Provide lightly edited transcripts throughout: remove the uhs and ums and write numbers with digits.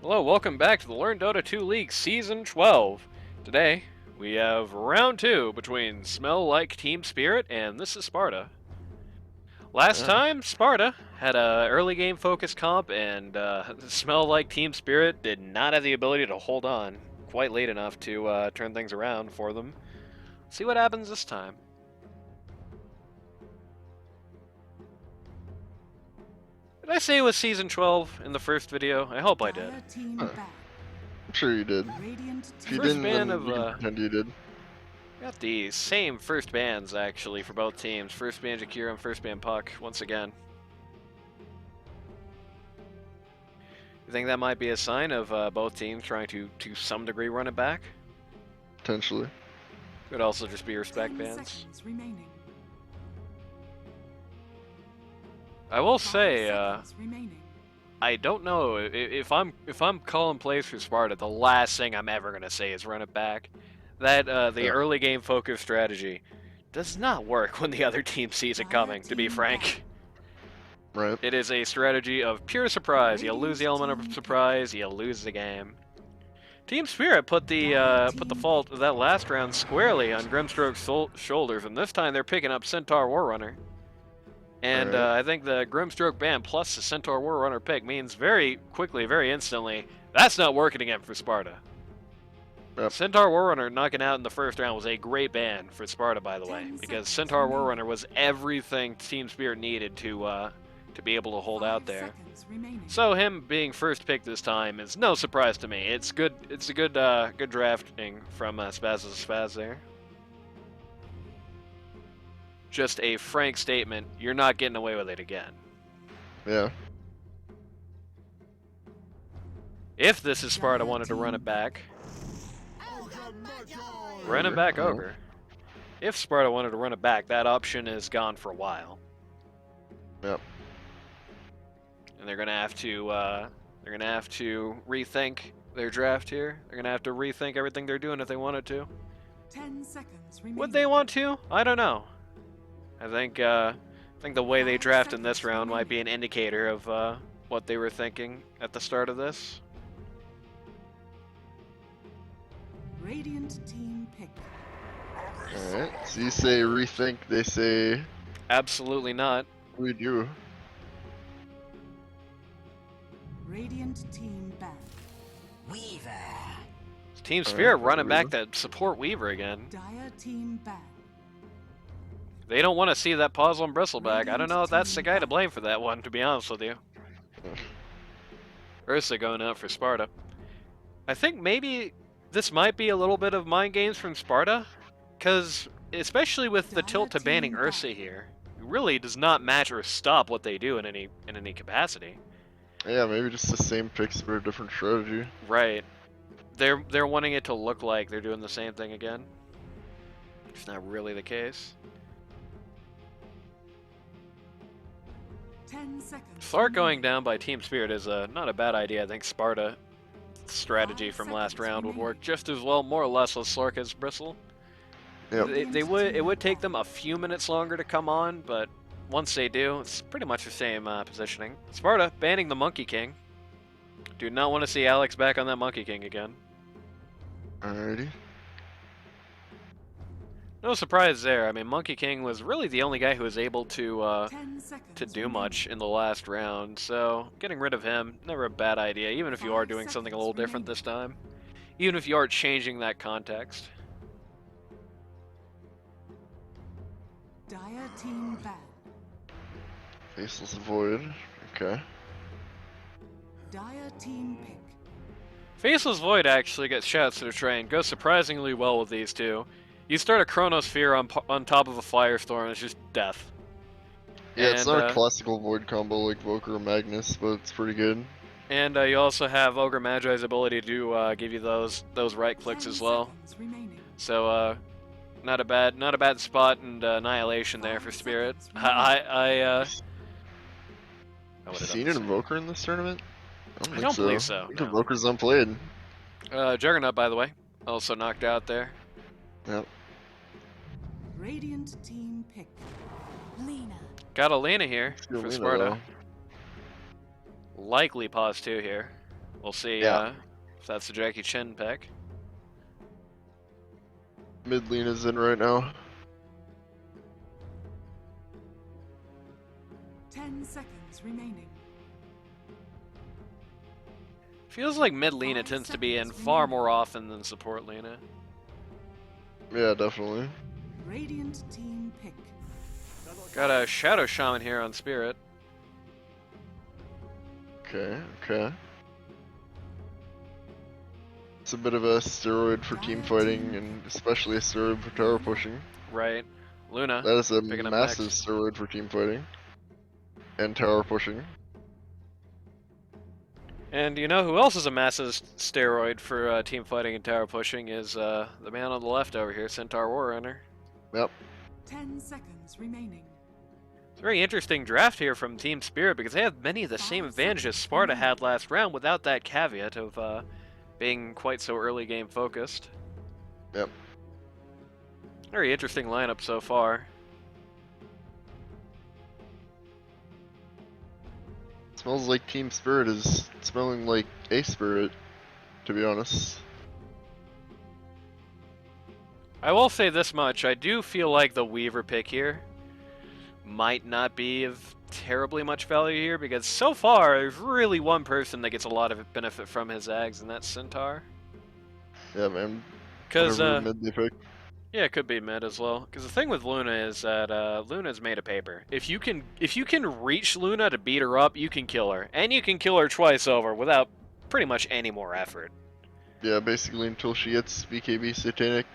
Hello, welcome back to the Learn Dota 2 League Season 12. Today, we have round 2 between Smell Like Team Spirit and This is Sparta. Last time, Sparta had a early game focus comp and Smell Like Team Spirit did not have the ability to hold on quite late enough to turn things around for them. Let's see what happens this time. Did I say it was Season 12 in the first video? I hope I did. I'm sure you did. If you First didn't, ban then of, you can pretend you did. Got the same first bans, actually, for both teams. First ban Jakira and first ban Puck, once again. You think that might be a sign of both teams trying to some degree, run it back? Potentially. Could also just be respect bans. I will say, I don't know if I'm calling plays for Sparta. The last thing I'm ever gonna say is run it back. That the early game focus strategy does not work when the other team sees it coming. To be frank, Right. it is a strategy of pure surprise. You lose the element of surprise, you lose the game. Team Spirit put the fault of that last round squarely on Grimstroke's shoulders, and this time they're picking up Centaur Warrunner. And I think the Grimstroke ban plus the Centaur Warrunner pick means very quickly, very instantly, that's not working again for Sparta. Yep. Centaur Warrunner knocking out in the first round was a great ban for Sparta, by the way, because Centaur Warrunner was everything Team Spirit needed to be able to hold out there. So him being first pick this time is no surprise to me. It's good. It's a good good drafting from SPAZisaSPAZ there. Just a frank statement, you're not getting away with it again. Yeah. If this is Sparta wanted to run it back, run it back Ogre. If Sparta wanted to run it back, that option is gone for a while. Yep. And they're gonna have to rethink their draft here. They're gonna have to rethink everything they're doing if they wanted to. 10 seconds remaining. Would they want to? I don't know. I think the way they draft in this round might be an indicator of what they were thinking at the start of this. Radiant team pick. Alright. So you say rethink, they say Absolutely not. we do. Radiant team ban. Weaver. Team Spirit Alright, running back Weaver. that support Weaver again. Dire team ban. They don't want to see that Puzzle and Bristleback. I don't know if that's the guy to blame for that one, to be honest with you. Ursa going out for Sparta. I think maybe this might be a little bit of mind games from Sparta, because especially with the tilt to banning Ursa here, it really does not match or stop what they do in any capacity. Yeah, maybe just the same picks for a different strategy. Right. They're wanting it to look like they're doing the same thing again. It's not really the case. 10 seconds. Thark going down by Team Spirit is not a bad idea. I think Sparta strategy from last round would work just as well, more or less, as Slark as Bristle. Yep. It would take them a few minutes longer to come on, but once they do, it's pretty much the same positioning. Sparta banning the Monkey King. Do not want to see Alex back on that Monkey King again. Alrighty. No surprise there. I mean, Monkey King was really the only guy who was able to 10 seconds do remaining. much in the last round, so getting rid of him, never a bad idea, even if you are doing something a little different this time. Even if you are changing that context. Dire team ban. Faceless Void. Okay. Dire team pick. Faceless Void actually gets shouts to the train, goes surprisingly well with these two. You start a Chronosphere on top of a Firestorm, it's just death. Yeah, it's And, not a classical Void combo like Voker or Magnus, but it's pretty good. And you also have Ogre Magi's ability to give you those right clicks 10 as well. seconds remaining. So not a bad spot and Annihilation there for Spirit. I Have you seen an Invoker in this tournament? I don't believe so, I think no. Invoker's unplayed. Juggernaut, by the way, also knocked out there. Yep. Radiant team pick. Lena. Got a Lena here Good for Lena, Sparta. though. Likely pause 2 here. We'll see Yeah. if that's the Jackie Chen pick. Mid Lena's in right now. 10 seconds remaining. Feels like mid Lena 5 tends to be in seconds far remaining. more often than support Lena. Yeah, definitely. Radiant team pick. Got a Shadow Shaman here on Spirit. Okay, okay. It's a bit of a steroid for team fighting, and especially a steroid for tower pushing. Right. Luna. That is a picking up massive next. steroid for team fighting. And tower pushing. And you know who else is a massive steroid for team fighting and tower pushing is the man on the left over here, Centaur Warrunner. Yep. 10 seconds remaining. It's a very interesting draft here from Team Spirit because they have many of the same advantages Sparta had last round without that caveat of being quite so early game focused. Yep. Very interesting lineup so far. Smells like Team Spirit is smelling like a spirit, to be honest. I will say this much, I do feel like the Weaver pick here might not be of terribly much value here because so far there's really one person that gets a lot of benefit from his Ags, and that's Centaur. Yeah, man. Because Whatever mid they pick. yeah, it could be mid as well. Because the thing with Luna is that Luna's made of paper. If you can reach Luna to beat her up, you can kill her, and you can kill her twice over without pretty much any more effort. Yeah, basically until she gets BKB Satanic.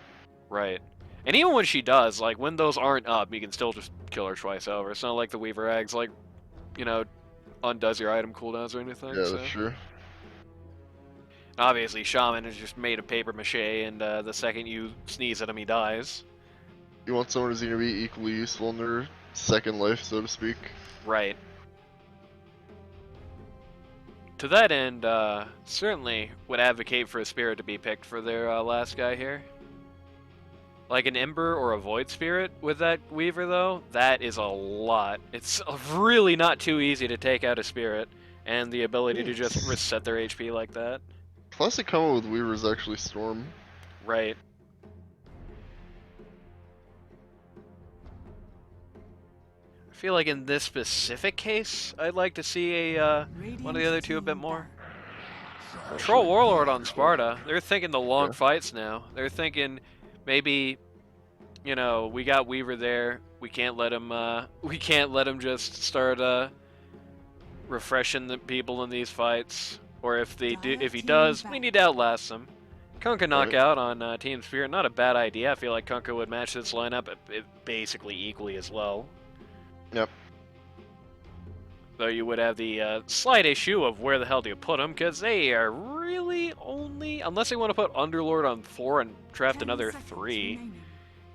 Right. And even when she does, like when those aren't up, you can still just kill her twice over. It's not like the Weaver Eggs, like, you know, undoes your item cooldowns or anything. Yeah, so. that's true. Obviously, Shaman is just made of paper mache, and the second you sneeze at him, he dies. You want someone who's gonna be equally useful in their second life, so to speak. Right. To that end, certainly would advocate for a Spirit to be picked for their last guy here. Like an Ember or a Void Spirit with that Weaver, though, that is a lot. It's really not too easy to take out a Spirit, and the ability to just reset their HP like that. Classic combo with Weaver is actually Storm. Right. I feel like in this specific case, I'd like to see a one of the other two a bit more. Troll Warlord on Sparta. They're thinking the long fights now. They're thinking maybe, you know, we got Weaver there. We can't let him just start refreshing the people in these fights. Or if he does, we need to outlast him. Kunkka knockout on Team Spirit, not a bad idea. I feel like Kunkka would match this lineup basically equally as well. Yep. Though you would have the slight issue of where the hell do you put them, because they are really only, unless they want to put Underlord on 4 and draft another 3.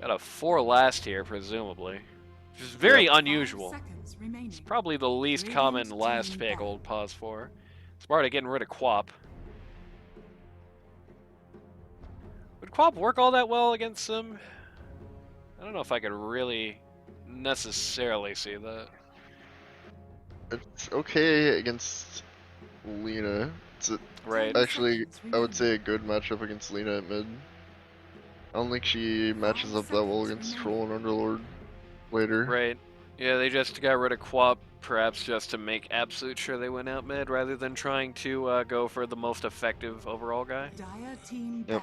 Got a 4 last here, presumably. Which is very unusual. It's probably the least common last pick old pause for. Sparta getting rid of Quap. Would Quap work all that well against them? I don't know if I could really necessarily see that. It's okay against Lena. It's actually, I would say, a good matchup against Lena at mid. I don't think she matches up that well against Troll and Underlord later. Right. Yeah, they just got rid of Quap, perhaps just to make absolute sure they went out mid, rather than trying to go for the most effective overall guy. Yep.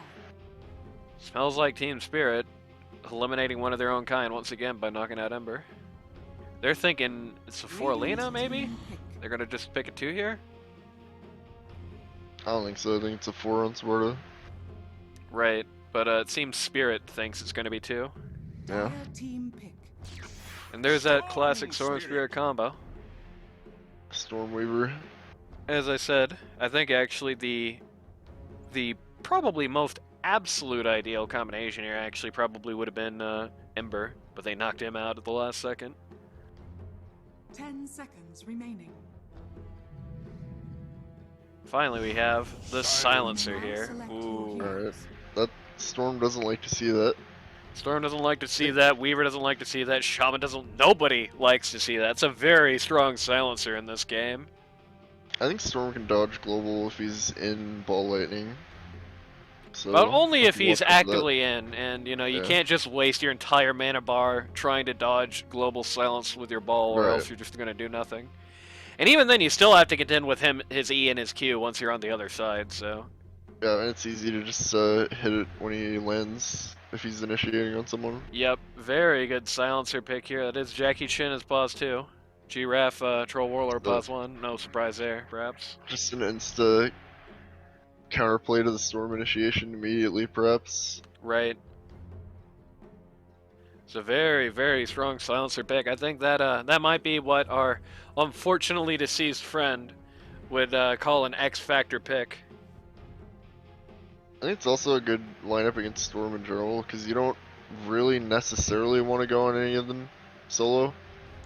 Smells like Team Spirit eliminating one of their own kind once again by knocking out Ember. They're thinking it's a 4 Lena, maybe? They're gonna just pick a 2 here? I don't think so. I think it's a 4 on Sparta. Right, but it seems Spirit thinks it's gonna be 2. Yeah. And there's that classic Storm Spirit combo. Stormweaver. As I said, I think actually the probably most absolute ideal combination here actually probably would have been Ember, but they knocked him out at the last second. 10 seconds remaining. Finally, we have the Silencer here. Ooh. Alright. That Storm doesn't like to see that. Storm doesn't like to see that, Weaver doesn't like to see that, Shaman doesn't... Nobody likes to see that. It's a very strong Silencer in this game. I think Storm can dodge global if he's in Ball Lightning. So But only if have to he's watch out for that. actively in, and you know, you Yeah. can't just waste your entire mana bar trying to dodge global silence with your ball, or Right. else you're just gonna do nothing. And even then, you still have to contend with him, his E and his Q once you're on the other side. So Yeah, and it's easy to just hit it when he lands if he's initiating on someone. yep, very good silencer pick here. That is Jackie Chen as pause 2. Giraffe Troll Warlord So- pause 1. No surprise there, perhaps. Just an insta counterplay to the Storm initiation immediately, perhaps. Right. It's a very, very strong silencer pick. I think that that might be what our unfortunately deceased friend would call an X Factor pick. I think it's also a good lineup against Storm in general, because you don't really necessarily want to go on any of them solo.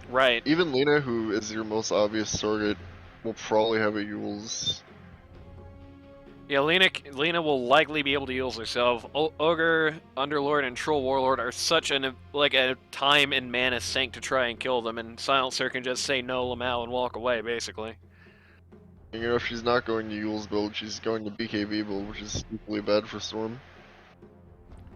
Right. Even Lena, who is your most obvious target, will probably have a Yules. Yeah, Lena will likely be able to use herself. Ogre, Underlord, and Troll Warlord are such a time and mana sink to try and kill them, and Silencer can just say no, Lamau, and walk away, basically. And, you know, if she's not going to Yules build, she's going to BKB build, which is equally bad for Storm.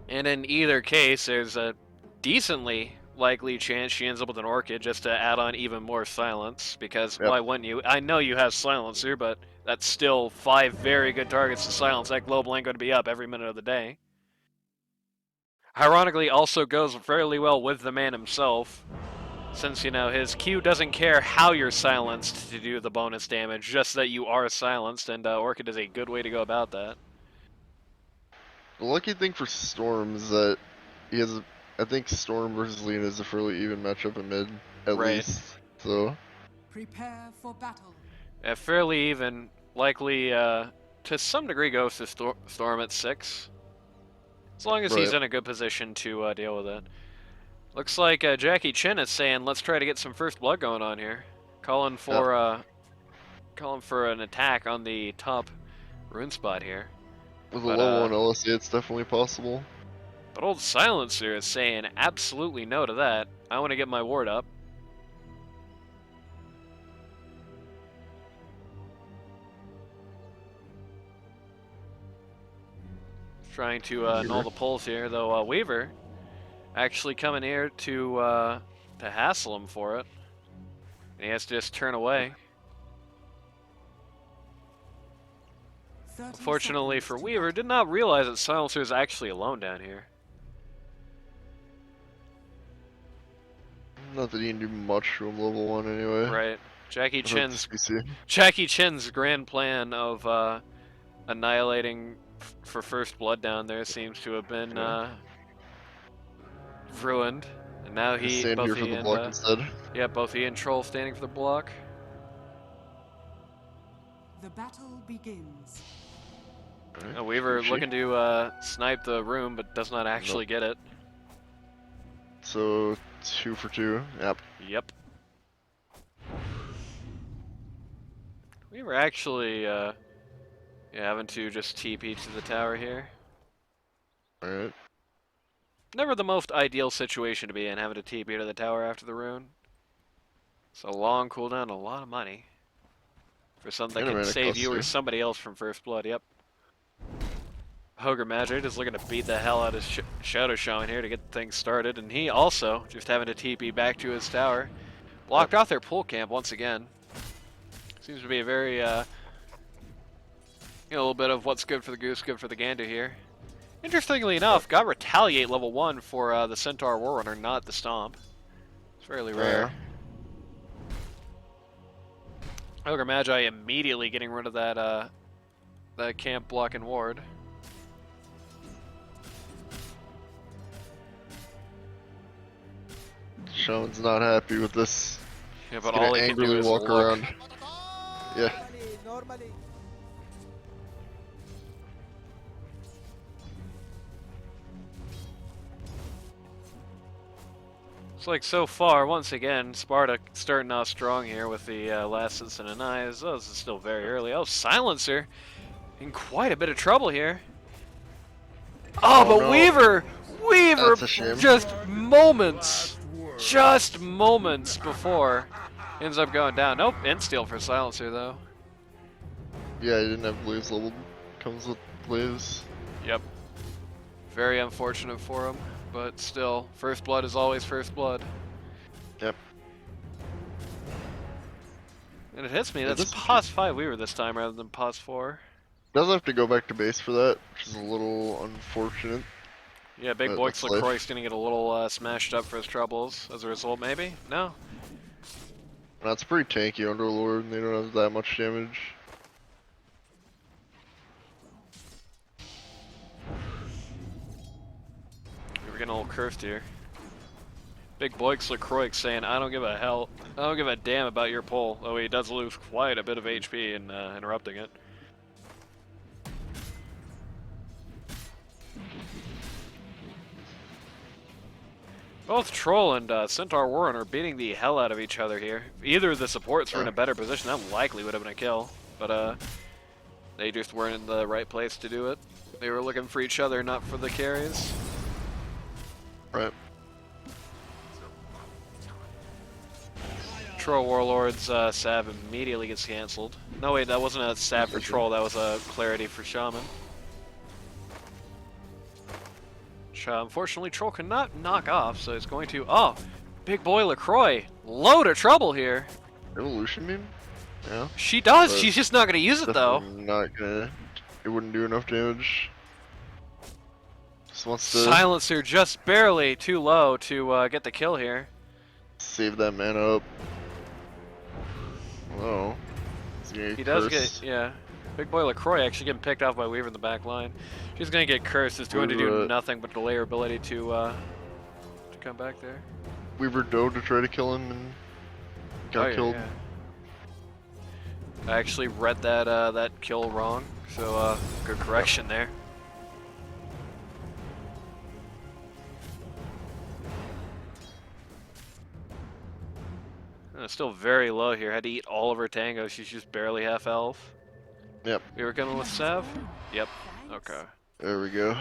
And in either case, there's a decently likely chance she ends up with an Orchid just to add on even more silence, because Yep. why wouldn't you? I know you have Silencer, but that's still 5 very good targets to silence. That global ain't going to be up every minute of the day. Ironically, also goes fairly well with the man himself, since, you know, his Q doesn't care how you're silenced to do the bonus damage, just that you are silenced, and Orchid is a good way to go about that. The lucky thing for Storm is that he has, I think Storm versus Lena is a fairly even matchup in mid, at Right. least. So, Prepare for battle. Fairly even, likely to some degree goes to Storm at 6. As long as he's Right. in a good position to deal with it. Looks like Jackie Chen is saying, let's try to get some first blood going on here. Calling for an attack on the top rune spot here. with a But, low on LSA, it's definitely possible. But old Silencer is saying absolutely no to that. I want to get my ward up. Trying to null the pulls here, though Weaver actually coming here to hassle him for it. And he has to just turn away. 30 Fortunately seconds for to Weaver, battle. did not realize that Silencer is actually alone down here. Not that he can do much to him level 1 anyway. Right. Jackie Without the Chen's grand plan of annihilating for first blood down there seems to have been ruined. And now Just he stand here both for he the and block instead. yeah, both he and Troll standing for the block. The battle begins. Alright, Weaver Gucci. looking to snipe the room, but does not actually get it. So 2 for 2. Yep. Yep. We were actually having to just TP to the tower here. Alright. Never the most ideal situation to be in, having to TP to the tower after the rune. It's a long cooldown, a lot of money. For something that And a can mana save cost you or too. somebody else from first blood, yep. Ogre Magic is looking to beat the hell out of Shadow Shaman here to get things started, and he also just having to TP back to his tower. Blocked off their pull camp once again. Seems to be a very, a little bit of what's good for the goose, good for the gander here. Interestingly enough, got Retaliate level 1 for the Centaur Warrunner, not the Stomp. It's fairly rare. Ogre Magi immediately getting rid of that, that camp block and ward. Shaman's not happy with this. Yeah, He's but gonna all he can do angrily is walk look. around. Yeah. Normally. It's like so far, once again, Sparta starting off strong here with the last instant and eyes. Oh, this is still very early. Oh, Silencer in quite a bit of trouble here. Oh, but no. Weaver That's a shame. just moments before ends up going down. Nope, insta-steal for Silencer though. Yeah, he didn't have Blaze leveled. Comes with Blaze. Yep. Very unfortunate for him, but still, first blood is always first blood. Yep. And it hits me, Yeah, that's this is pos 5 Weaver this time rather than pos 4. Does have to go back to base for that, which is a little unfortunate. Yeah, Big But Boix that's life. LaCroix's gonna get a little smashed up for his troubles as a result, maybe? No? That's pretty tanky Underlord, and they don't have that much damage. We're getting a little cursed here. Big Boix LaCroix saying, I don't give a damn about your pull, though he does lose quite a bit of HP in interrupting it. Both Troll and Centaur Warren are beating the hell out of each other here. If either of the supports were in a better position, that likely would have been a kill. But they just weren't in the right place to do it. They were looking for each other, not for the carries. Right. Troll Warlord's Sav immediately gets cancelled. No wait, that wasn't a Sav for Troll, that was a Clarity for Shaman. Unfortunately, Troll cannot knock off, so he's going to... Oh! Big boy LaCroix! Load of trouble here! Evolution beam? Yeah. She does! But she's just not gonna use it, though! Not gonna... It wouldn't do enough damage. Just wants to... Silencer just barely too low to get the kill here. Save that mana up. Oh. He does get... Yeah. Big boy LaCroix actually getting picked off by Weaver in the back line. She's gonna get cursed. It's going to do nothing but delay her ability to come back there. Weaver dove to try to kill him and got killed. Yeah. I actually read that that kill wrong, so good correction there. Still very low here. Had to eat all of her tango. She's just barely half health. Yep. We were coming with Sav? Yep. Okay. There we go.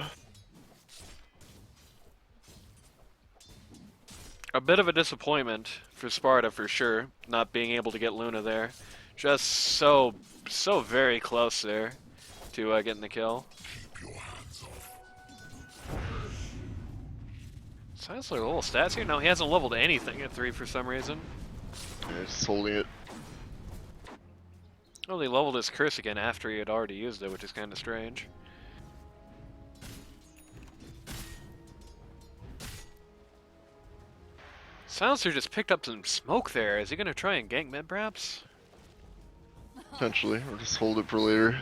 A bit of a disappointment for Sparta for sure, not being able to get Luna there. Just so very close there to getting the kill. Sounds like a little stats here. No, he hasn't leveled anything at 3 for some reason. Yeah, just holding it. Well, he leveled his curse again after he had already used it, which is kind of strange. Silencer just picked up some smoke there. Is he going to try and gank mid, perhaps? Potentially, or just hold it for later.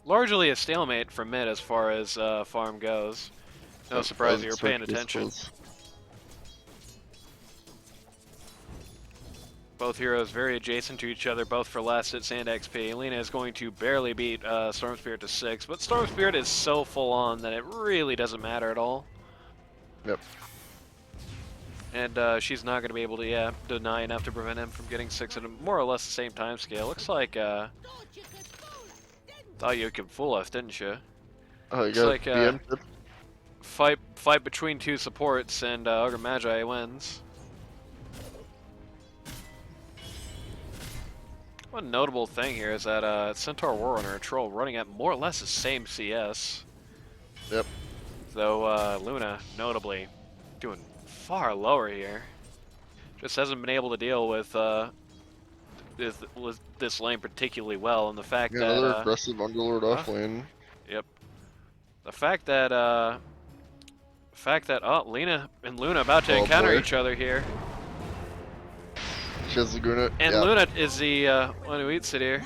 Largely a stalemate from mid as far as farm goes. No surprise you're paying attention. Both heroes very adjacent to each other, both for last hits and XP. Lina is going to barely beat Storm Spirit to 6, but Storm Spirit is so full on that it really doesn't matter at all. Yep. And she's not going to be able to, deny enough to prevent him from getting 6 at more or less the same time scale. Looks like, thought you could fool us, didn't you? Oh, you looks got like, DM? fight between two supports, and Ogre Magi wins. One notable thing here is that Centaur Warrunner, a Troll, running at more or less the same CS. Yep. Though Luna, notably, doing far lower here. Just hasn't been able to deal with this lane particularly well, and the fact that another aggressive Underlord off lane. Yep. The fact that Lina and Luna about to encounter each other here. She has Laguna. And Luna is the one who eats it here.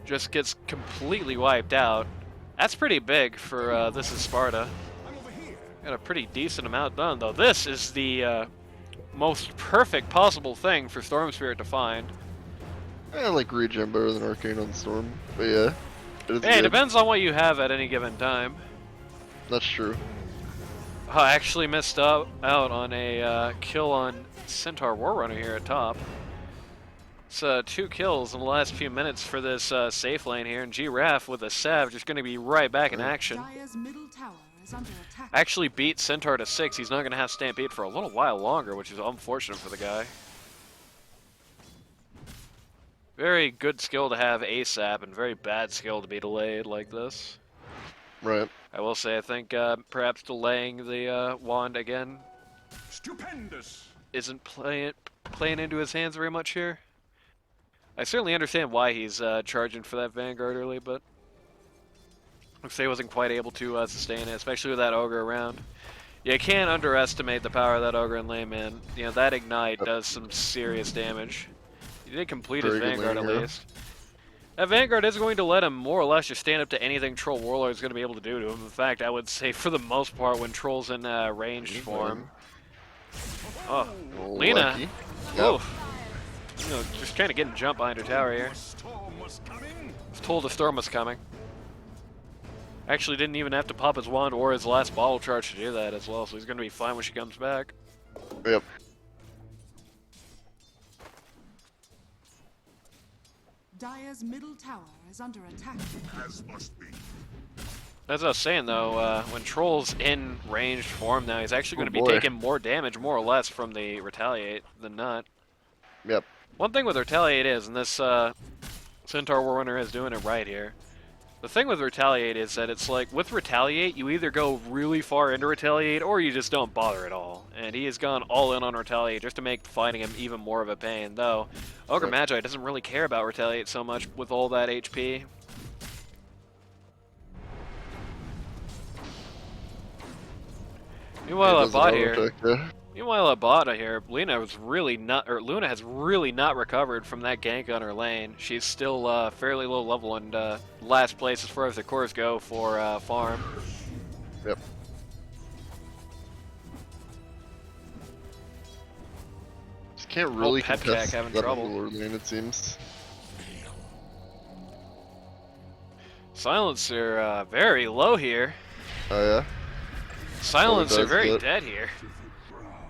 Just gets completely wiped out. That's pretty big for this is Sparta. Got a pretty decent amount done, though. This is the most perfect possible thing for Storm Spirit to find. I like regen better than Arcane on Storm, but yeah. It depends on what you have at any given time. That's true. I actually missed out on a kill on Centaur Warrunner here at top. It's 2 kills in the last few minutes for this safe lane here, and G-Raf with a Sav just going to be right back in action. Dire's middle tower is is under attack. Actually beat Centaur to 6. He's not going to have Stampede for a little while longer, which is unfortunate for the guy. Very good skill to have ASAP, and very bad skill to be delayed like this. Right. I will say, I think perhaps delaying the wand again Stupendous. isn't playing into his hands very much here. I certainly understand why he's charging for that Vanguard early, but looks like he wasn't quite able to sustain it, especially with that Ogre around. You can't underestimate the power of that Ogre in lane, man. You know, that Ignite does some serious damage. He did complete his Vanguard at least. That Vanguard is going to let him more or less just stand up to anything Troll Warlord is going to be able to do to him. In fact, I would say for the most part when Troll's in ranged form. Oh, Lina. Yep. Oh. You know, just trying to get a jump behind her tower here. Storm was coming. Was told a storm was coming. Actually didn't even have to pop his wand or his last bottle charge to do that as well, so he's going to be fine when she comes back. Yep. Dire's middle tower is under attack. As must be. As I was saying though, when Troll's in ranged form now, he's actually going to be boy. taking more damage, more or less, from the Retaliate than not. Yep. One thing with Retaliate is, and this Centaur Warrunner is doing it right here, the thing with Retaliate is that it's like, with Retaliate, you either go really far into Retaliate, or you just don't bother at all. And he has gone all in on Retaliate just to make fighting him even more of a pain, though Ogre Magi doesn't really care about Retaliate so much with all that HP. Meanwhile, at bot here, Luna has really not recovered from that gank on her lane. She's still fairly low level and last place as far as the cores go for farm. Yep. Just can't really Pep contest Jack having that trouble. Overlord lane, it seems. Silencer very low here. Oh yeah? Silencer does very that. dead here.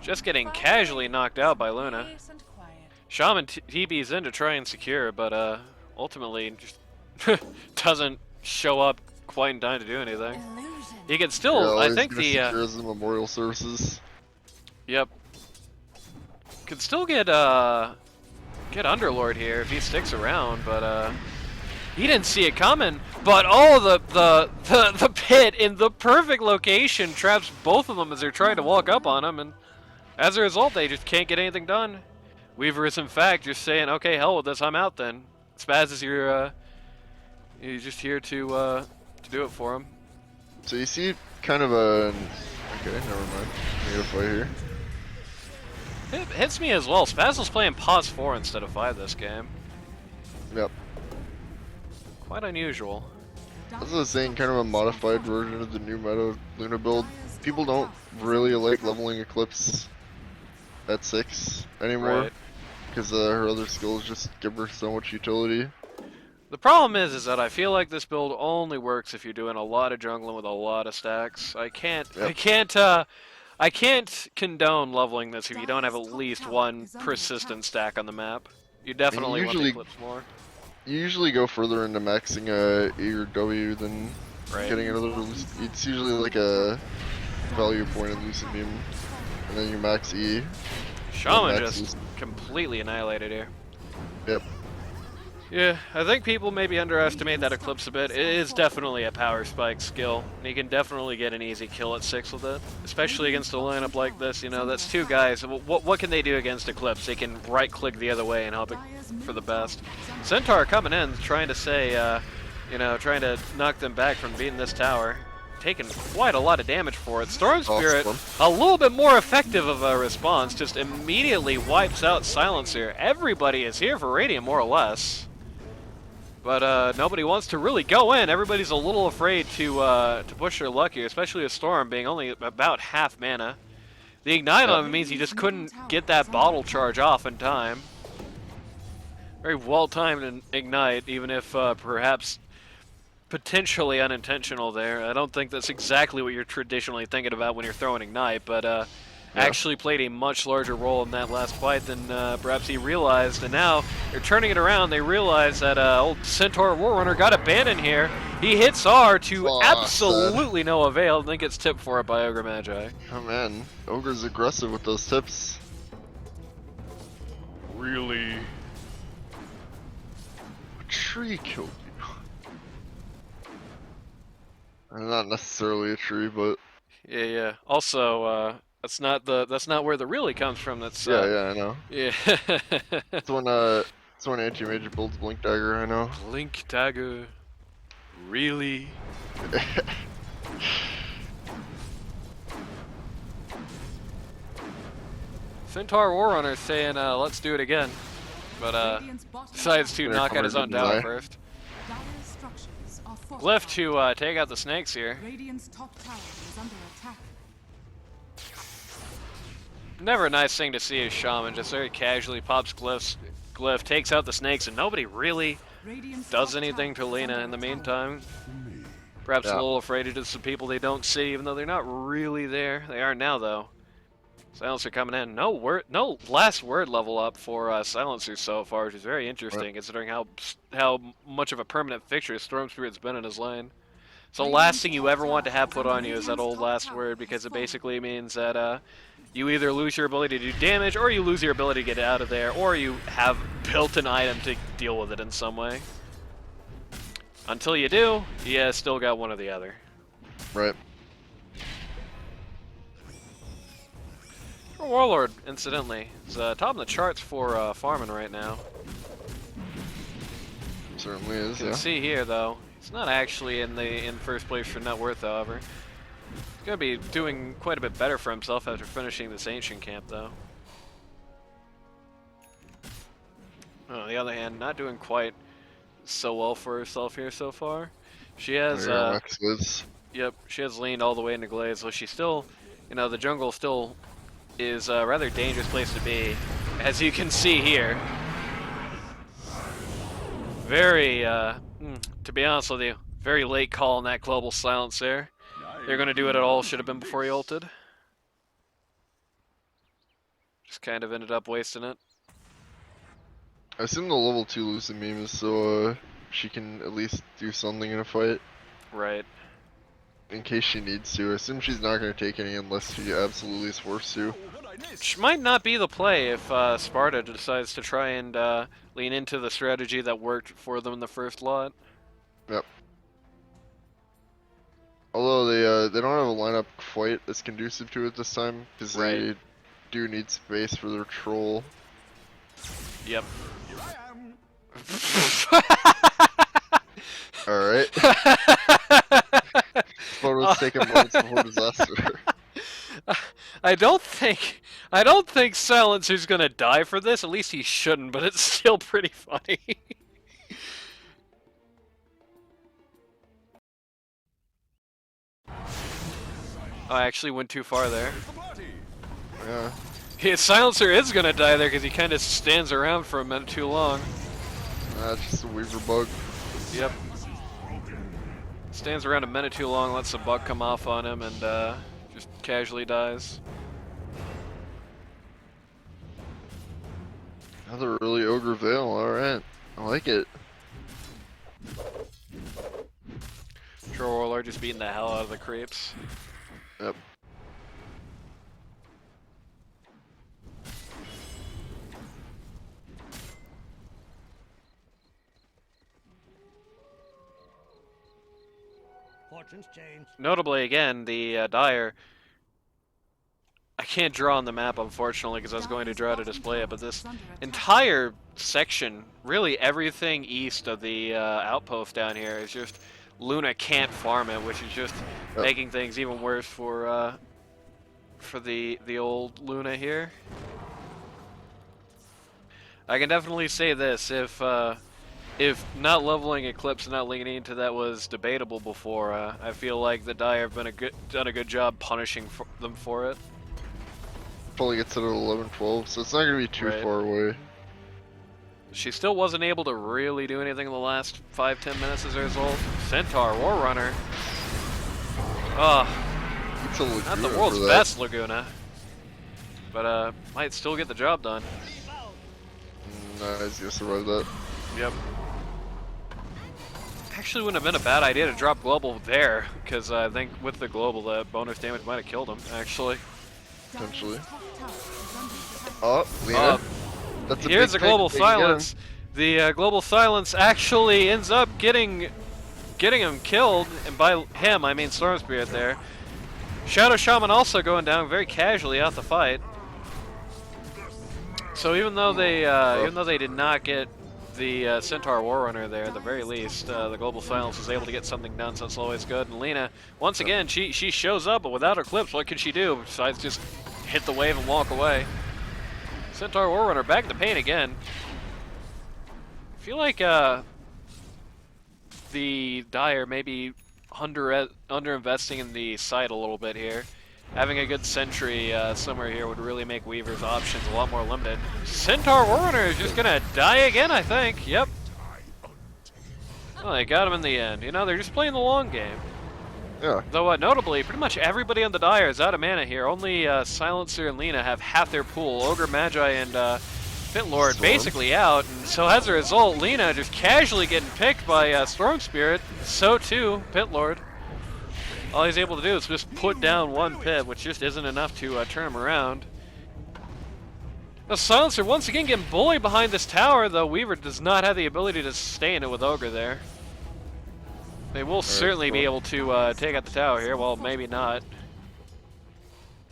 Just getting casually knocked out by Luna. Shaman TB's in to try and secure, but ultimately just doesn't show up quite in time to do anything. He can still, Yeah, I think secures the memorial services. Yep. Could still get Underlord here if he sticks around, but he didn't see it coming. But the pit in the perfect location traps both of them as they're trying to walk up on him, and as a result, they just can't get anything done. Weaver is in fact just saying, "Okay, hell with this, I'm out then." Spaz is your, he's just here to do it for him. So you see kind of a... Okay, never mind. I gotta fight here. It hits me as well. Spaz was playing pause 4 instead of 5 this game. Yep. Quite unusual. As I was saying, kind of a modified version of the new meta Luna build. People don't really like leveling Eclipse at 6 anymore, Right. because her other skills just give her so much utility. The problem is that I feel like this build only works if you're doing a lot of jungling with a lot of stacks. I can't condone leveling this if you don't have at least one persistent stack on the map. You definitely want the Eclipse more. You usually go further into maxing E or W than getting another. It's usually like a value point in Lucid Beam, and then you max E. Shaman just completely annihilated here. Yep. Yeah, I think people maybe underestimate that Eclipse a bit. It is definitely a power spike skill, and you can definitely get an easy kill at 6 with it. Especially against a lineup like this, you know, that's 2 guys. What can they do against Eclipse? They can right-click the other way and help it for the best. Centaur coming in, trying to say, you know, trying to knock them back from beating this tower. Taking quite a lot of damage for it. Storm Spirit, a little bit more effective of a response, just immediately wipes out Silencer. Everybody is here for Radiant, more or less. But nobody wants to really go in. Everybody's a little afraid to push their luck here, especially with Storm being only about half mana. The Ignite on him means he just couldn't get that bottle charge off in time. Very well-timed Ignite, even if perhaps potentially unintentional there. I don't think that's exactly what you're traditionally thinking about when you're throwing Ignite, but actually played a much larger role in that last fight than perhaps he realized. And now they're turning it around. They realize that old Centaur Warrunner got abandoned here. He hits R to Oh, absolutely no avail, and then gets tipped for it by Ogre Magi. Oh man, Ogre's aggressive with those tips. Really? A tree killed you. Not necessarily a tree, but Yeah. Also, that's not where the really comes from. That's yeah, I know. yeah. It's when anti-major builds Blink Dagger, I know. Blink Dagger. Really? Centaur Warrunner saying, let's do it again. But, Radiant's bottom decides to Gonna knock come out his in own and tower die. first. Dire structures are Glyph fortified. to, take out the snakes here. Radiant's top tower is under attack. Never a nice thing to see is Shaman just very casually pops Glyph, takes out the snakes, and nobody really Radiant's does top anything to tower is Lena under in the attack. meantime. Perhaps Yeah. a little afraid to do some people they don't see, even though they're not really there. They are now, though. Silencer coming in. No last word level up for Silencer so far, which is very interesting considering how much of a permanent fixture Storm Spirit's been in his lane. So the last thing you ever want to have put on you is that old last word, because it basically means that you either lose your ability to do damage, or you lose your ability to get out of there, or you have built an item to deal with it in some way. Until you do, you still got one or the other. Right. Warlord, incidentally, is top of the charts for farming right now. Certainly is, You can yeah. see here, though, he's not actually in first place for net worth, however. He's going to be doing quite a bit better for himself after finishing this ancient camp, though. On the other hand, not doing quite so well for herself here so far. She has, yep, she has leaned all the way into Glade, so she's still, the jungle still is a rather dangerous place to be, as you can see here. Very, to be honest with you, very late call on that global silence there. They're going to do it at all, should have been before he ulted. Just kind of ended up wasting it. I assume the level 2 Lucid meme is so she can at least do something in a fight. Right. In case she needs to. I assume she's not going to take any unless she absolutely is forced to. Which might not be the play if Sparta decides to try and lean into the strategy that worked for them in the first lot. Yep. Although they don't have a lineup quite as conducive to it this time, because they do need space for their troll. Yep. Here I am. Alright. Photos taken moments before disaster. I don't think Silencer's gonna die for this. At least he shouldn't, but it's still pretty funny. Oh, I actually went too far there. The party. Yeah. Yeah, Silencer is gonna die there because he kind of stands around for a minute too long. That's just a Weaver bug. Yep. Stands around a minute too long, lets the bug come off on him, and just casually dies. Another early Ogre Veil, alright. I like it. Troll Warlord just beating the hell out of the creeps. Yep. Fortunes change. Notably, again, the Dire. I can't draw on the map, unfortunately, because I was going to draw to display it, but this entire section, really everything east of the outpost down here, is just Luna can't farm it, which is just making things even worse for the old Luna here. I can definitely say this: if not leveling Eclipse and not leaning into that was debatable before, I feel like the Dire have done a good job punishing them for it. Probably gets it at 11-12, so it's not going to be too far away. She still wasn't able to really do anything in the last 5-10 minutes as a result. Centaur, Warrunner. Not the world's best Laguna. But might still get the job done. Nah, he's gonna survive that. Yep. Actually wouldn't have been a bad idea to drop global there, because I think with the global, the bonus damage might have killed him, actually. Potentially. Top tower is under attack. Oh, Lena. That's a Here's a big global pick. They can get him. silence. The global silence actually ends up getting him killed, and by him I mean Storm Spirit there. Shadow Shaman also going down very casually out the fight. So even though they did not get the Centaur Warrunner there, at the very least, the global silence was able to get something done, so it's always good. And Lena, once again, she shows up, but without her clips, what can she do besides just hit the wave and walk away? Centaur Warrunner back in the paint again. I feel like the Dire may be under-investing in the site a little bit here. Having a good sentry somewhere here would really make Weaver's options a lot more limited. Centaur Warrunner is just gonna die again, I think. Yep. Well, they got him in the end. You know, they're just playing the long game. Yeah. Though, notably, pretty much everybody on the Dire is out of mana here. Only Silencer and Lena have half their pool. Ogre, Magi, and Pitlord Storm. basically out. And so as a result, Lena just casually getting picked by Storm Spirit. So too, Pitlord. All he's able to do is just put down one pit, which just isn't enough to turn him around. The Silencer once again getting bullied behind this tower, though Weaver does not have the ability to sustain it with Ogre there. They will certainly be able to take out the tower here, well, maybe not.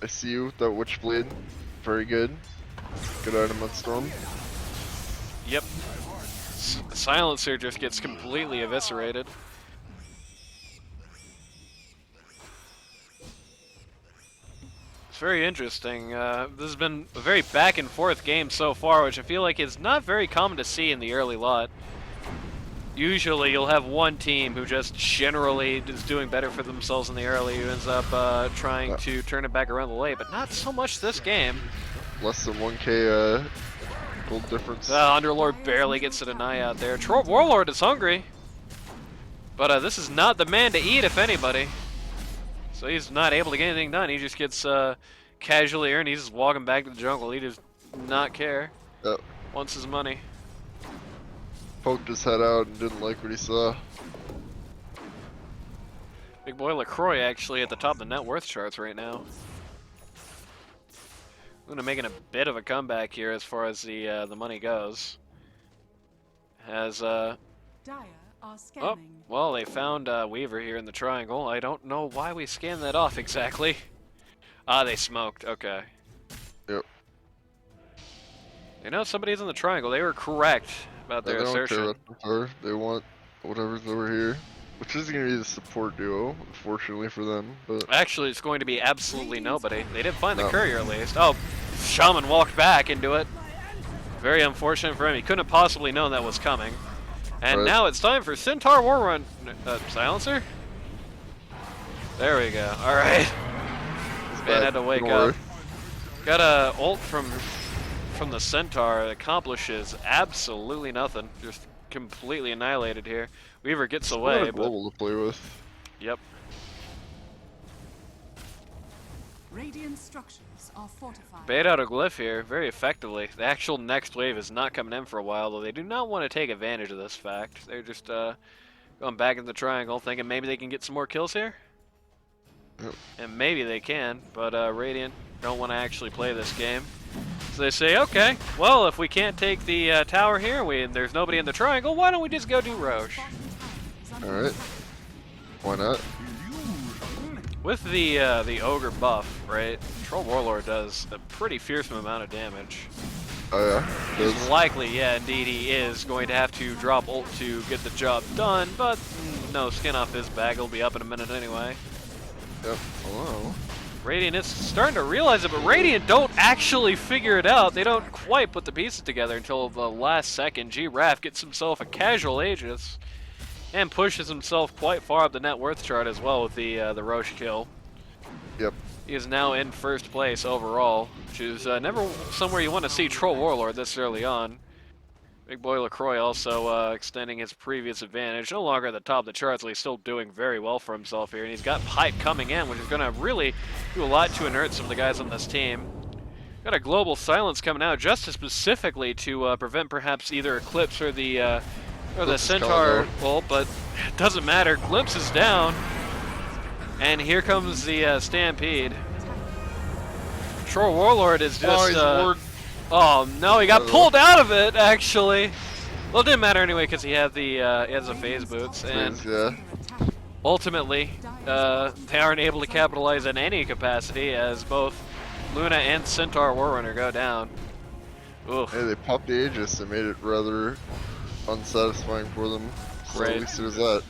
I see you with that Witchblade. Very good. Good item on Storm. Yep. Silencer just gets completely eviscerated. It's very interesting. This has been a very back and forth game so far, which I feel like is not very common to see in the early lot. Usually you'll have one team who just generally is doing better for themselves in the early, who ends up trying to turn it back around the late, but not so much this game. Less than 1k gold difference. Underlord barely gets to deny out there. Warlord is hungry, but this is not the man to eat, if anybody. So he's not able to get anything done. He just gets casually earned. He's just walking back to the jungle. He does not care. Yep. Wants his money. Poked his head out and didn't like what he saw. Big boy LaCroix actually at the top of the net worth charts right now. Luna making a bit of a comeback here as far as the money goes. Has Dire are scanning. well, they found Weaver here in the triangle. I don't know why we scanned that off exactly. Ah, they smoked. Okay. Yep. You know, somebody's in the triangle. They were correct about their They don't assertion. care what they are. They want whatever's over here. Which is going to be the support duo, unfortunately for them. But Actually, it's going to be absolutely nobody. They did find the courier at least. Oh, Shaman walked back into it. Very unfortunate for him. He couldn't have possibly known that was coming. And now it's time for Centaur Warrun. Silencer? There we go. Alright. This man had to wake up. Got a ult from the Centaur that accomplishes absolutely nothing. Just completely annihilated here. Weaver gets away, but global to play with. Yep. Radiant structures are fortified. Bait out a glyph here very effectively. The actual next wave is not coming in for a while, though they do not want to take advantage of this fact. They're just going back in the triangle, thinking maybe they can get some more kills here. Yep. And maybe they can, but Radiant don't want to actually play this game. So they say, okay, well, if we can't take the tower here, there's nobody in the triangle, why don't we just go do Roche? Alright. Why not? With the Ogre buff, right, Troll Warlord does a pretty fearsome amount of damage. Oh yeah. He's likely, yeah, indeed he is going to have to drop ult to get the job done, but no skin off his back, he'll be up in a minute anyway. Yep. Hello. Radiant is starting to realize it, but Radiant don't actually figure it out. They don't quite put the pieces together until the last second. G-Raf gets himself a casual Aegis and pushes himself quite far up the net worth chart as well with the Roche kill. Yep. He is now in first place overall, which is never somewhere you want to see Troll Warlord this early on. Big boy LaCroix also extending his previous advantage. No longer at the top of the charts, but he's still doing very well for himself here. And he's got Pipe coming in, which is going to really do a lot to inert some of the guys on this team. Got a global silence coming out just specifically to prevent perhaps either Eclipse or the Or the Centaur ult, but it doesn't matter. Glimpse is down. And here comes the Stampede. Troll Warlord is just... oh no, he got pulled out of it, actually. Well, it didn't matter anyway, because he had the he has the phase boots. And ultimately, they aren't able to capitalize in any capacity, as both Luna and Centaur Warrunner go down. Oof. Hey, they popped the Aegis and made it rather unsatisfying for them. So at least there's that.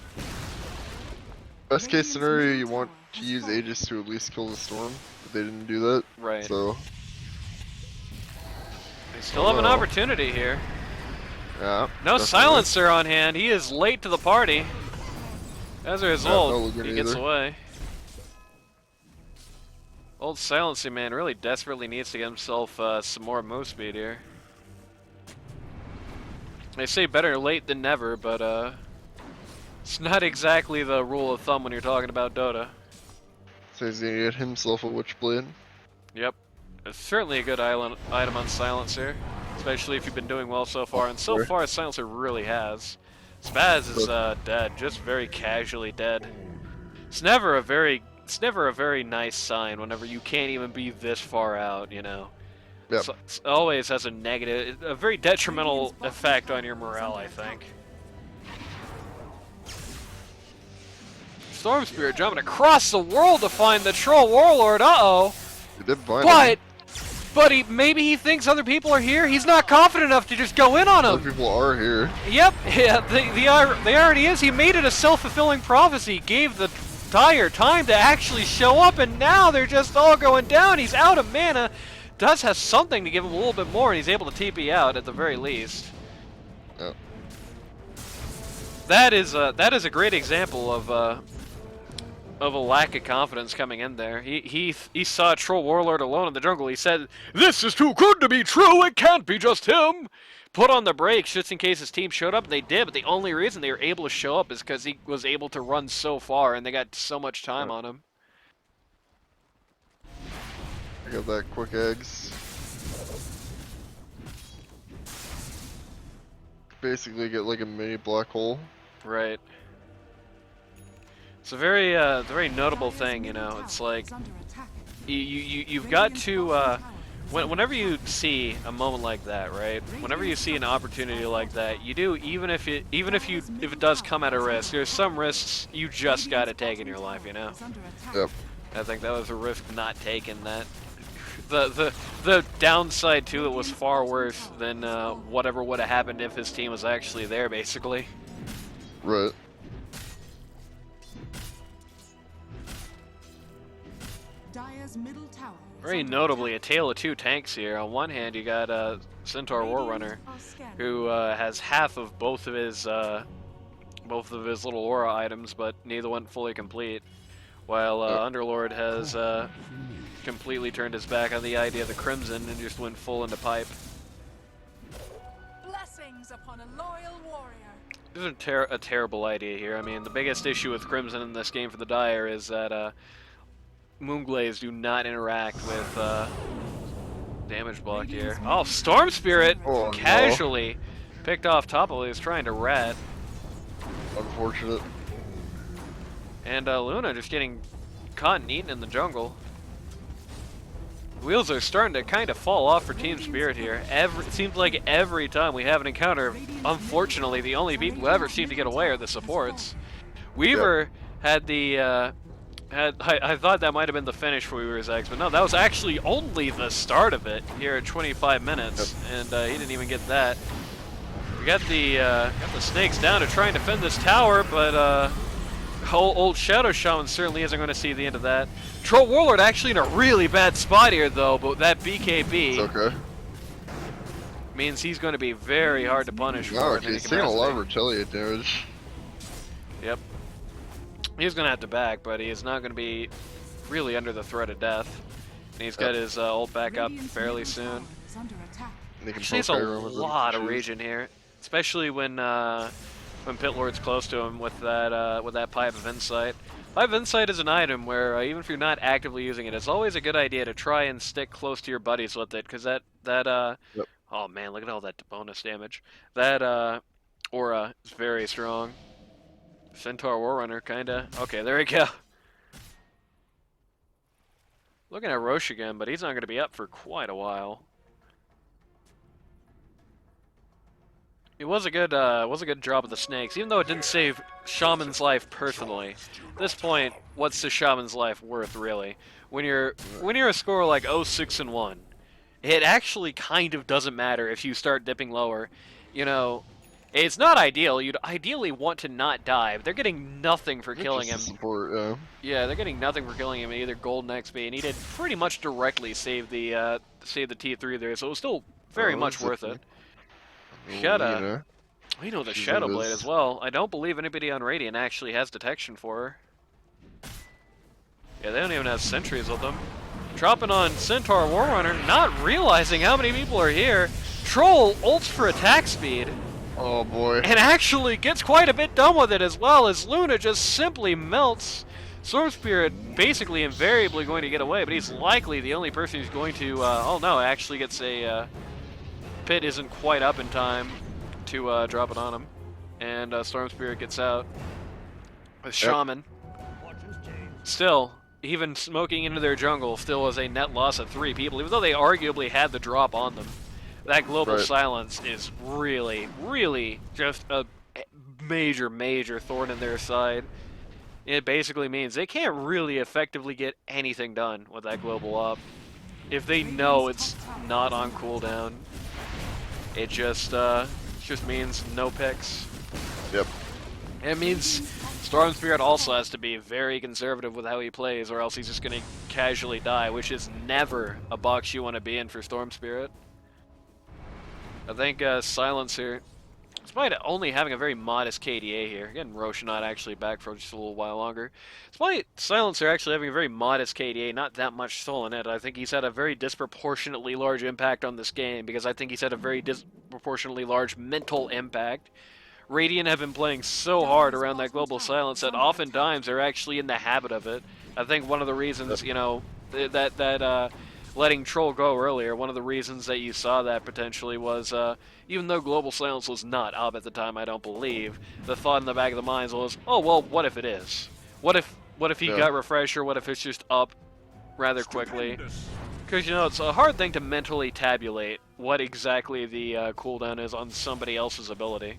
Best case scenario, you want to use Aegis to at least kill the storm, but they didn't do that. Right. So they still have an opportunity here. Yeah. No definitely. silencer on hand. He is late to the party. As a result, he gets away. Old Silencing Man really desperately needs to get himself some more move speed here. They say better late than never, but it's not exactly the rule of thumb when you're talking about Dota. So he's gonna get himself a Witchblade. Yep. It's certainly a good item on Silencer, especially if you've been doing well so far, and so far Silencer really has. Spaz is dead, just very casually dead. It's never a very nice sign whenever you can't even be this far out, you know. Yep. So it always has a very detrimental effect on your morale, I think. Storm Spirit jumping across the world to find the Troll Warlord. Uh-oh. He did find him. But maybe he thinks other people are here. He's not confident enough to just go in on him. Other people are here. Yep. Yeah. The irony is he made it a self-fulfilling prophecy. Gave the Dire time to actually show up, and now they're just all going down. He's out of mana. Does have something to give him a little bit more, and he's able to TP out at the very least. Yep. That is a great example of a lack of confidence coming in there. He saw Troll Warlord alone in the jungle. He said, "This is too good to be true. It can't be just him." Put on the brakes just in case his team showed up, and they did, but the only reason they were able to show up is because he was able to run so far, and they got so much time on him. I got that quick eggs. Basically get like a mini black hole. Right. It's a very notable thing, you know. It's like you've got to whenever you see a moment like that, right? Whenever you see an opportunity like that, you do, even if it does come at a risk. There's some risks you just got to take in your life, you know. Yep. I think that was a risk not taken. That the downside to it was far worse than whatever would have happened if his team was actually there, basically. Right. Dire's middle tower. Very notably, a tale of two tanks here. On one hand, you got Centaur Warrunner, who has half of both of his little aura items, but neither one fully complete. While Underlord has completely turned his back on the idea of the Crimson and just went full into pipe. Blessings upon a loyal warrior. This is a terrible idea here. I mean, the biggest issue with Crimson in this game for the Dire is that Moonglaze do not interact with damage block here. Oh, Storm Spirit casually picked off top of it. He's trying to rat. Unfortunate. And Luna just getting caught and eaten in the jungle. Wheels are starting to kind of fall off for Team Spirit here. It seems like every time we have an encounter, unfortunately, the only people who ever seem to get away are the supports. Weaver had the I thought that might have been the finish for Weaver's Eggs, but no, that was actually only the start of it here at 25 minutes, and he didn't even get that. We got the snakes down to try and defend this tower, but old Shadow Shaman certainly isn't going to see the end of that. Troll Warlord actually in a really bad spot here, though, but that BKB means he's going to be very hard to punish. He's taking a lot of retaliate damage. Yep. He's going to have to back, but he is not going to be really under the threat of death. And he's got his ult back up fairly soon. Actually, has a lot of regen here, especially when Pit Lord's close to him with that Pipe of Insight. Pipe of Insight is an item where even if you're not actively using it, it's always a good idea to try and stick close to your buddies with it, because oh man, look at all that bonus damage. That Aura is very strong. Centaur Warrunner, kinda. Okay, there we go. Looking at Roche again, but he's not going to be up for quite a while. It was a good job of the snakes, even though it didn't save Shaman's life personally. At this point, what's the Shaman's life worth, really? When you're a score like 0-6-1, it actually kind of doesn't matter if you start dipping lower. You know, it's not ideal. You'd ideally want to not die, but they're getting nothing for killing him. Support, yeah. Yeah, they're getting nothing for killing him, either gold and XP, and he did pretty much directly save the T3 there, so it was still very much worth it. Shada. We know the Shadow Blade as well. I don't believe anybody on Radiant actually has detection for her. Yeah, they don't even have sentries with them. Dropping on Centaur Warrunner, not realizing how many people are here. Troll ults for attack speed. Oh boy. And actually gets quite a bit done with it as well, as Luna just simply melts. Storm Spirit basically invariably going to get away, but he's likely the only person who's going to, oh no, actually gets a, Pit isn't quite up in time to drop it on him. And Storm Spirit gets out with Shaman. Still, even smoking into their jungle still was a net loss of 3 people, even though they arguably had the drop on them. That global silence is really, really just a major, major thorn in their side. It basically means they can't really effectively get anything done with that global up. If they know it's not on cooldown, it just means no picks. Yep. And it means Storm Spirit also has to be very conservative with how he plays, or else he's just going to casually die, which is never a box you want to be in for Storm Spirit. I think Silencer, despite only having a very modest KDA here, again, Roche not actually back for just a little while longer, despite Silencer actually having a very modest KDA, not that much stolen it, I think he's had a very disproportionately large impact on this game, because I think he's had a very disproportionately large mental impact. Radiant have been playing so hard around that global silence that oftentimes they're actually in the habit of it. I think one of the reasons, you know, that letting Troll go earlier, one of the reasons that you saw that potentially was, even though global silence was not up at the time, I don't believe, the thought in the back of the minds was, oh well, what if it is? What if he got refresher? What if it's just up rather quickly? Because, you know, it's a hard thing to mentally tabulate what exactly the cooldown is on somebody else's ability.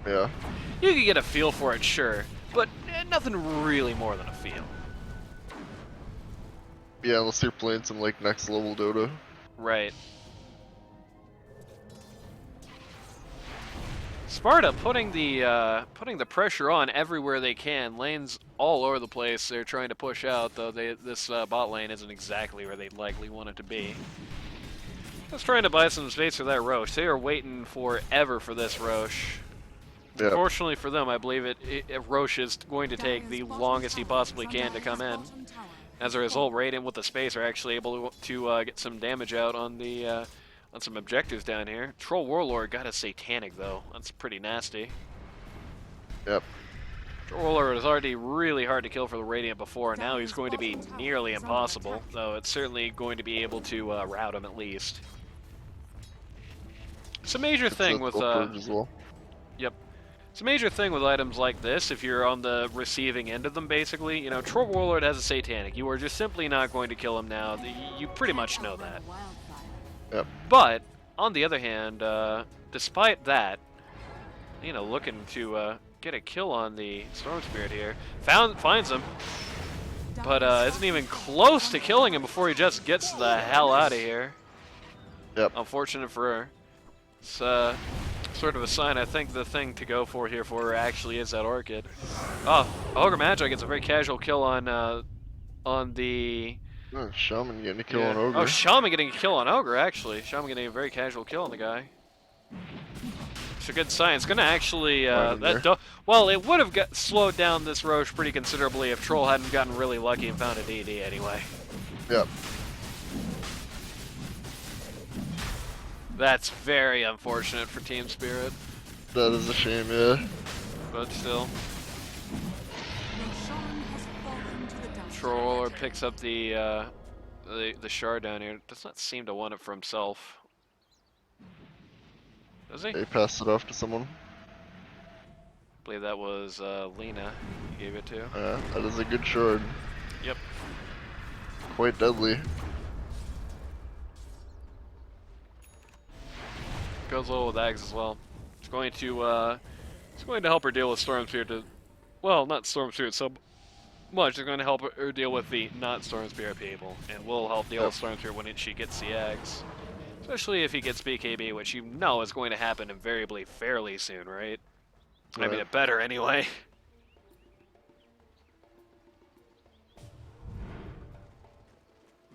Yeah. You can get a feel for it, sure, but nothing really more than a feel. Yeah, unless you're playing some like next level Dota. Right. Sparta putting the pressure on everywhere they can. Lanes all over the place. They're trying to push out, though this bot lane isn't exactly where they'd likely want it to be. Just trying to buy some space for that Roche. They are waiting forever for this Roche. Yep. Unfortunately for them, I believe Roche is going to take the longest he possibly can to come in. As a result, Radiant with the space are actually able to get some damage out on the on some objectives down here. Troll Warlord got a Satanic though. That's pretty nasty. Yep. Troll Warlord was already really hard to kill for the Radiant before, and now he's going to be nearly impossible. Though it's certainly going to be able to rout him at least. It's a major thing with Yep. It's a major thing with items like this, if you're on the receiving end of them, basically. You know, Troll Warlord has a Satanic. You are just simply not going to kill him now. You pretty much know that. Yep. But, on the other hand, despite that, you know, looking to get a kill on the Storm Spirit here. Finds him, but isn't even close to killing him before he just gets the hell out of here. Yep. Unfortunate for her. It's sort of a sign. I think the thing to go for here for her actually is that Orchid. Oh, Ogre Magi gets a very casual kill on the... Oh, Shaman getting a kill on Ogre. Oh, Shaman getting a kill on Ogre, actually. Shaman getting a very casual kill on the guy. It's a good sign. It's going to actually... well, it would have slowed down this Roche pretty considerably if Troll hadn't gotten really lucky and found a DD anyway. Yep. That's very unfortunate for Team Spirit. That is a shame, yeah. But still. Troll picks up the shard down here. Does not seem to want it for himself. Does he? He passed it off to someone. believe that was Lena you gave it to. That is a good shard. Yep. Quite deadly. Goes well with Ags as well. It's going to help her deal with Storm Spirit. Well, not Storm Spirit so much. It's going to help her deal with the not Storm Spirit people, and will help deal with Storm Spirit when she gets the Ags. Especially if he gets BKB, which you know is going to happen invariably fairly soon, right? I mean, it better anyway.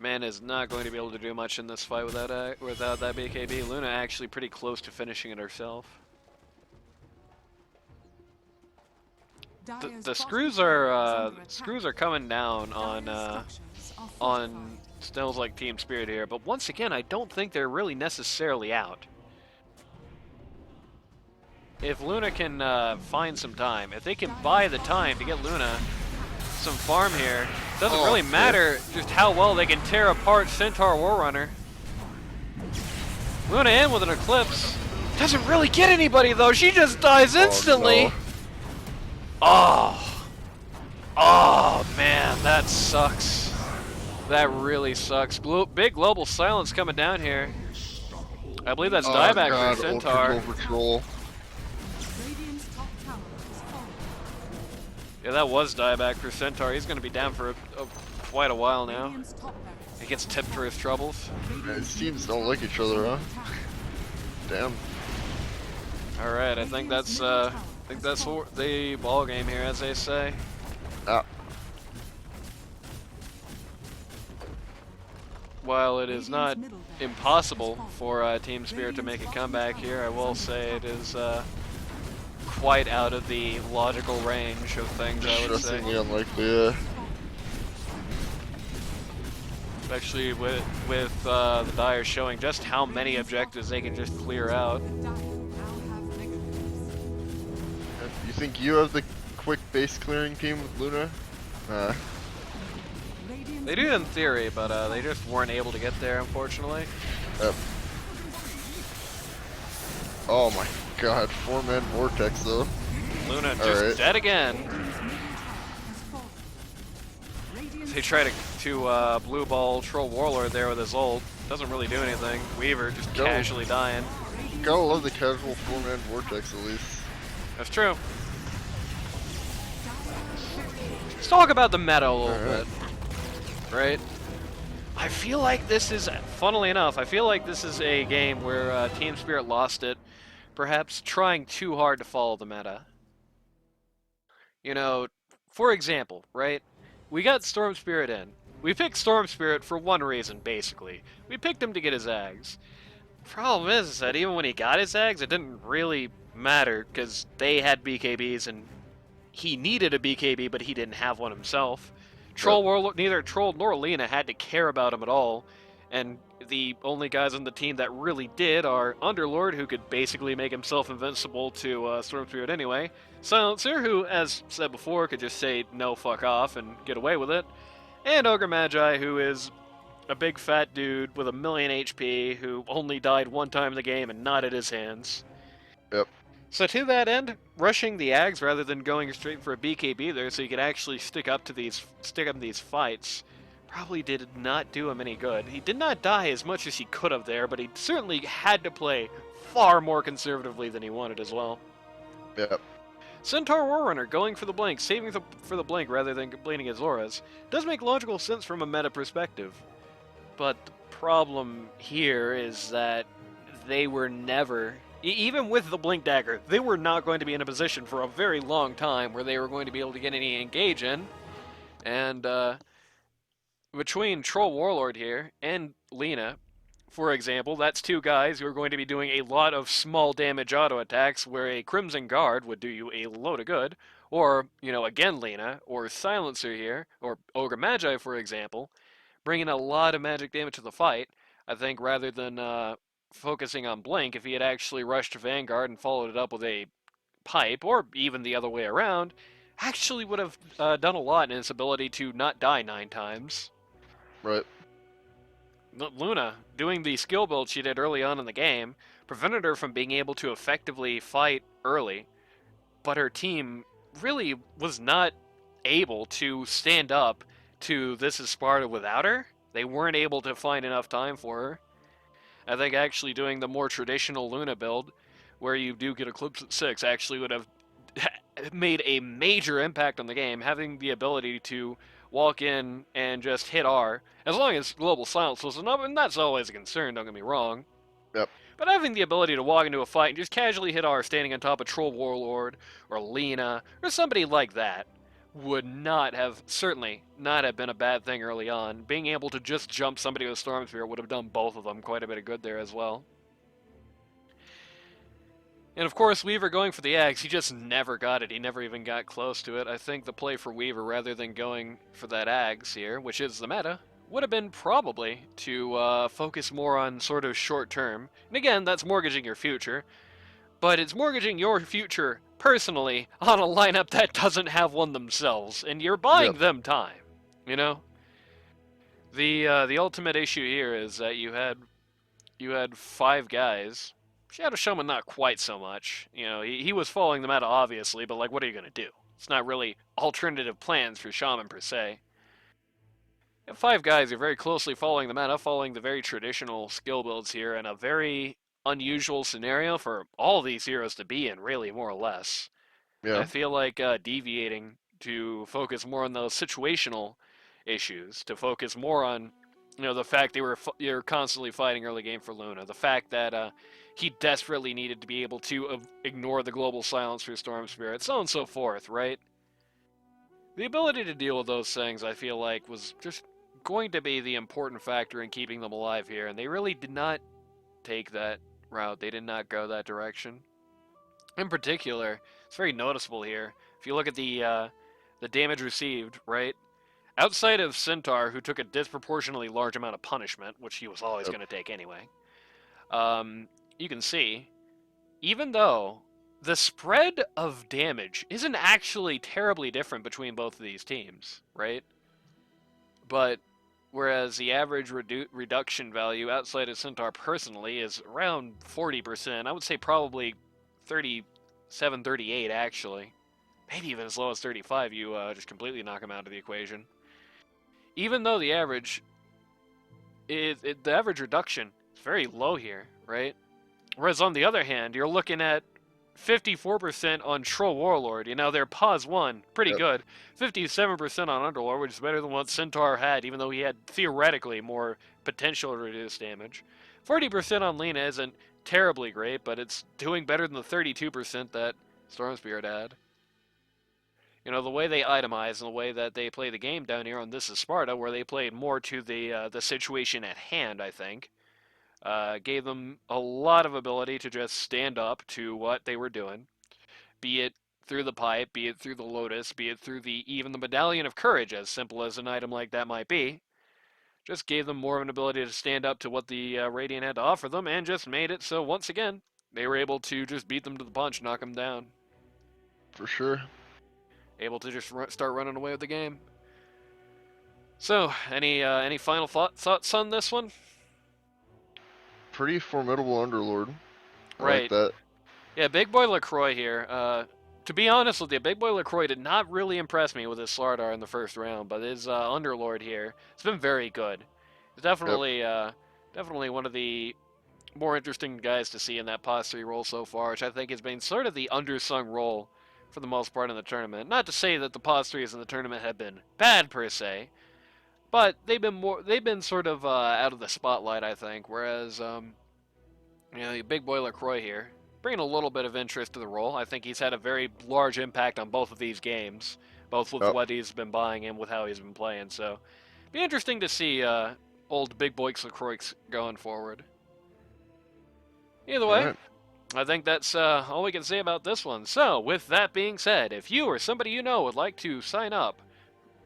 Man is not going to be able to do much in this fight without that BKB. Luna actually pretty close to finishing it herself. The screws are coming down on Stills like Team Spirit here, but once again, I don't think they're really necessarily out. If Luna can find some time, if they can buy the time to get Luna some farm here, it doesn't really matter just how well they can tear apart Centaur Warrunner. Luna in with an Eclipse. Doesn't really get anybody though, she just dies instantly. Oh man, that sucks. That really sucks. Big global silence coming down here. I believe that's dieback for Centaur. Yeah, that was dieback for Centaur. He's going to be down for quite a while now. He gets tipped for his troubles. Yeah, these teams don't like each other, huh? Damn. All right, I think that's the ball game here, as they say. While it is not impossible for Team Spirit to make a comeback here, I will say it is quite out of the logical range of things, I would say. Unlikely, yeah. Especially with the Dire showing just how many objectives they can just clear out. You think you have the quick base clearing team with Luna? They do in theory, but they just weren't able to get there, unfortunately. Yep. Oh my god, 4-man Vortex though. Luna just dead again. They try to blue ball Troll Warlord there with his ult. Doesn't really do anything. Weaver just casually dying. Gotta love the casual 4-man Vortex at least. That's true. Let's talk about the meta a little bit. Right? I feel like this is, funnily enough, I feel like this is a game where Team Spirit lost it, perhaps trying too hard to follow the meta. You know, for example, right? We got Storm Spirit in. We picked Storm Spirit for one reason, basically. We picked him to get his Ags. Problem is that even when he got his Ags, it didn't really matter, because they had BKBs, and he needed a BKB, but he didn't have one himself. Neither Troll nor Lena had to care about him at all, and the only guys on the team that really did are Underlord, who could basically make himself invincible to Storm Spirit anyway, Silencer, who, as said before, could just say no, fuck off, and get away with it, and Ogre Magi, who is a big fat dude with 1,000,000 HP, who only died one time in the game and not at his hands. Yep. So to that end, rushing the Ags rather than going straight for a BKB there so you could actually stick up in these fights probably did not do him any good. He did not die as much as he could have there, but he certainly had to play far more conservatively than he wanted as well. Yep. Centaur Warrunner going for the blink, saving for the blink rather than completing his auras, does make logical sense from a meta perspective. But the problem here is that they were never... Even with the Blink Dagger, they were not going to be in a position for a very long time where they were going to be able to get any engage in. And between Troll Warlord here and Lena, for example, that's two guys who are going to be doing a lot of small damage auto attacks where a Crimson Guard would do you a load of good. Or, you know, again Lena, or Silencer here, or Ogre Magi, for example, bringing a lot of magic damage to the fight. I think rather than... focusing on Blink, if he had actually rushed to Vanguard and followed it up with a pipe, or even the other way around, actually would have done a lot in his ability to not die 9 times. Right. Luna, doing the skill build she did early on in the game, prevented her from being able to effectively fight early. but her team really was not able to stand up to This Is Sparta without her. They weren't able to find enough time for her. I think actually doing the more traditional Luna build, where you do get Eclipse at 6, actually would have made a major impact on the game, having the ability to walk in and just hit R, as long as Global Silence was enough, and that's always a concern, don't get me wrong. Yep. But having the ability to walk into a fight and just casually hit R standing on top of Troll Warlord, or Lena, or somebody like that, would not have, certainly not have been a bad thing early on. Being able to just jump somebody with Storm Sphere would have done both of them quite a bit of good there as well. And of course, Weaver going for the Axe, he just never got it. He never even got close to it. I think the play for Weaver, rather than going for that Axe here, which is the meta, would have been probably to focus more on sort of short term. And again, that's mortgaging your future. But it's mortgaging your future personally on a lineup that doesn't have one themselves, and you're buying them time, you know? The ultimate issue here is that you had 5 guys. Shadow Shaman not quite so much. You know, he was following the meta obviously, but like, what are you gonna do? It's not really alternative plans for Shaman per se. You have 5 guys who are very closely following the meta, following the very traditional skill builds here, in a very unusual scenario for all these heroes to be in, really, more or less. Yeah. I feel like deviating to focus more on those situational issues, to focus more on, you know, the fact you're constantly fighting early game for Luna, the fact that he desperately needed to be able to ignore the global silence for Storm Spirit, so on and so forth, right? The ability to deal with those things, I feel like, was just going to be the important factor in keeping them alive here, and they really did not take that route. They did not go that direction. In particular, it's very noticeable here. If you look at the damage received, right? Outside of Centaur, who took a disproportionately large amount of punishment, which he was always going to take anyway, you can see, even though the spread of damage isn't actually terribly different between both of these teams, right? But whereas the average reduction value outside of Centaur personally is around 40%, I would say probably 37, 38 actually. Maybe even as low as 35, you just completely knock him out of the equation. Even though the average the average reduction is very low here, right? Whereas on the other hand, you're looking at 54% on Troll Warlord. You know, their pause 1, pretty good. 57% on Underlord, which is better than what Centaur had, even though he had theoretically more potential to reduce damage. 40% on Lena isn't terribly great, but it's doing better than the 32% that Storm Spirit had. You know, the way they itemize and the way that they play the game down here on This Is Sparta, where they played more to the situation at hand, I think, gave them a lot of ability to just stand up to what they were doing, be it through the pipe, be it through the lotus, be it through even the medallion of courage, as simple as an item like that might be. Just gave them more of an ability to stand up to what the Radiant had to offer them, and just made it so, once again, they were able to just beat them to the punch, knock them down. For sure. Able to just start running away with the game. So, any final thoughts on this one? Pretty formidable Underlord. I right. like that. Yeah, Big Boy LaCroix here. To be honest with you, Big Boy LaCroix did not really impress me with his Slardar in the first round, but his Underlord here, it's been very good. He's definitely definitely one of the more interesting guys to see in that Pos 3 role so far, which I think has been sort of the undersung role for the most part in the tournament. Not to say that the Pos 3s in the tournament have been bad per se, but they've been sort of out of the spotlight, I think. Whereas, you know, Big Boy LaCroix here, bringing a little bit of interest to the role. I think he's had a very large impact on both of these games, both with what he's been buying and with how he's been playing. So, be interesting to see old Big Boy LaCroix going forward. Either way, I think that's all we can say about this one. So, with that being said, if you or somebody you know would like to sign up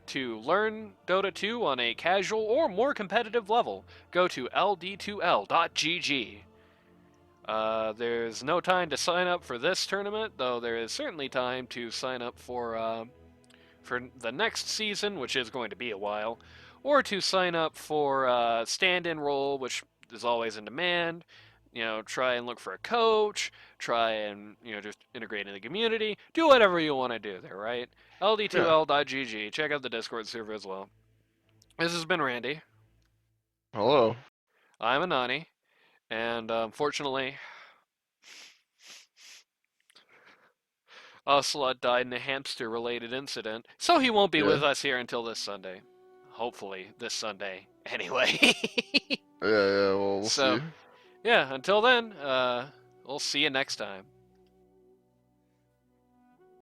to learn Dota 2 on a casual or more competitive level, go to ld2l.gg. There's no time to sign up for this tournament, though there is certainly time to sign up for the next season, which is going to be a while, or to sign up for stand-in role, which is always in demand. try and look for a coach, try and, just integrate in the community, do whatever you want to do there, right? LD2L.GG, check out the Discord server as well. This has been Randy. Hello. I'm Anani, and unfortunately, Ocelot died in a hamster-related incident, so he won't be with us here until this Sunday. Hopefully, this Sunday, anyway. Yeah, well, we'll see. Yeah, until then, we'll see you next time.